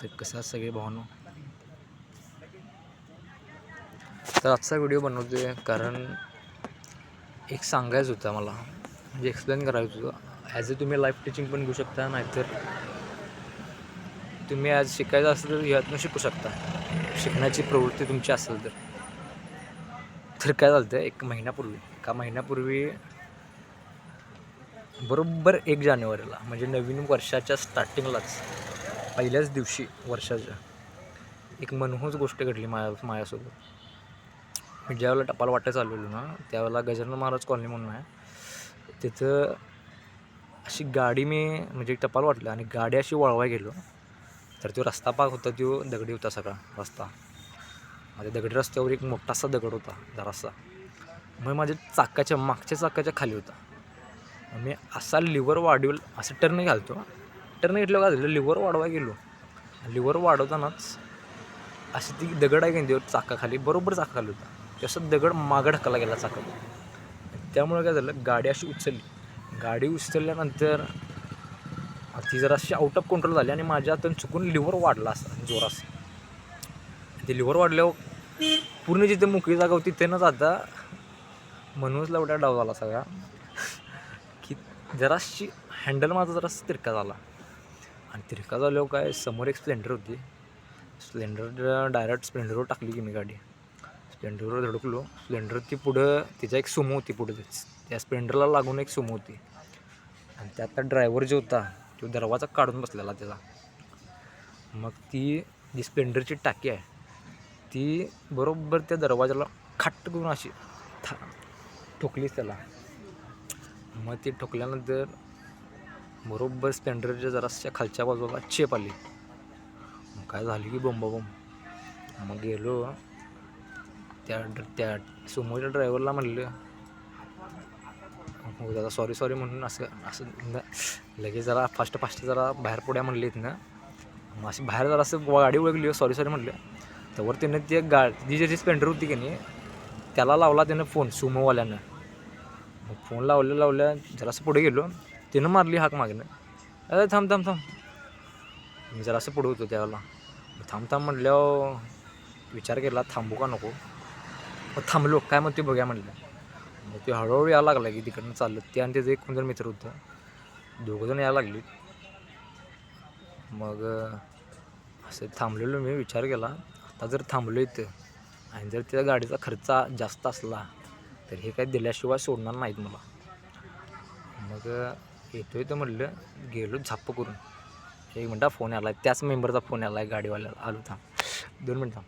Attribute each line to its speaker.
Speaker 1: तर कसं सगळे भावनो, तर आजचा व्हिडिओ बनवतो आहे कारण एक सांगायचं होतं मला, म्हणजे एक्सप्लेन करायचं होतं. ॲज अ तुम्ही लाईफ टीचिंग पण घेऊ शकता, नाहीतर तुम्ही ॲज शिकायचं असेल तर ह्यातून शिकू शकता. शिकण्याची प्रवृत्ती तुमची असेल तर काय झालं होतं, एका महिन्यापूर्वी बरोबर 1 जानेवारीला म्हणजे नवीन वर्षाच्या स्टार्टिंगलाच पहिल्याच दिवशी वर्षाच्या एक मनहूस गोष्ट घडली माझ्यासोबत. मी ज्यावेळेला टपाल वाटायला चाललेलो ना, त्यावेळेला गजानन महाराज कॉलनी म्हणून आहे, तिथं अशी गाडी म्हणजे टपाल वाटलं आणि गाडी अशी वळवाय गेलो, तर तो रस्ता पाक होता, तो दगडी होता सगळा रस्ता. माझ्या दगडी रस्त्यावर एक मोठासा दगड होता जरासा, मग माझ्या मागच्या चाकाच्या खाली होता. मी असा लिव्हर वाढवलं, असं टर्न घेतल्यावर काय झालं, लिव्हर वाढवाय गेलो. लिव्हर वाढवतानाच अशी ती दगड आहे की चाकाखाली, बरोबर चाकाखाली होता, तसं दगड मागं ढकलला गेला चाकात. त्यामुळे काय झालं, गाडी उचलल्यानंतर ती जराशी आउट ऑफ कंट्रोल झाली आणि माझ्या हातून चुकून लिव्हर वाढला असा जोरासा. ते लिव्हर वाढल्यावर पूर्ण जिथे मोकळी जागा होती तिथे न जाता मनोजला एवढा डाव झाला सगळा की जराशी हँडल माझा जरासा तिरका झाला. आणि तिरका झाल्यावर काय, समोर एक स्प्लेंडर होती, डायरेक्ट स्प्लेंडरवर टाकली की मी गाडी. स्प्लेंडरवर धडकलो. स्प्लेंडर ती पुढं तिचा एक सुमो होती, पुढं त्या स्प्लेंडरला लागून एक सुमो होती आणि त्यातला ड्रायव्हर जो होता तो दरवाजा काढून बसलेला त्याचा. मग ती जी स्प्लेंडरची टाकी आहे ती बरोबर त्या दरवाजाला खट्ट करून अशी ठोकलीच त्याला. मग ती ठोकल्यानंतर बरोबर स्प्लेंडरच्या जराशा खालच्या बाजूला चेप आली. मग काय झाली की बोंबाबोंब. मग गेलो त्या सुमोच्या ड्रायव्हरला म्हणलं, हो दादा सॉरी म्हणून असं लगेच जरा फास्ट जरा बाहेर पुढ्या म्हणले ना. मग अशी बाहेर जरा असं गाडी ओळखली, सॉरी म्हटलं. त्यावर त्यानं ती गाडी जी स्प्लेंडर होती की नाही त्याला लावला त्यानं फोन सुमोवाल्यानं. मग फोन लावल्या जरासं पुढे गेलो, त्यानं मारली हाक मागणं, अरे थांब. मी जरासं पुढे होतो त्यावेळेला. थांब म्हटल्यावर विचार केला थांबू का नको. मग थांबलो, काय मग ते बघूया म्हटलं. मग ते हळूहळू यायला लागला की तिकडनं चाललं, ते आणि त्याचं एक कोणतरी मित्र होतं, दोघंजण यायला लागली. मग असं थांबलेलो मी, विचार केला आता जर थांबलो इथं आणि जर त्या गाडीचा खर्च जास्त असला तर हे काय दिल्याशिवाय सोडणार नाहीत मला. मग येतो म्हटलं, गेलो झाप्प करून. 1 मिनटं फोन आला, त्याच मेंबरचा फोन आला आहे गाडीवाल्याला, आलो थांब 2 मिनटं.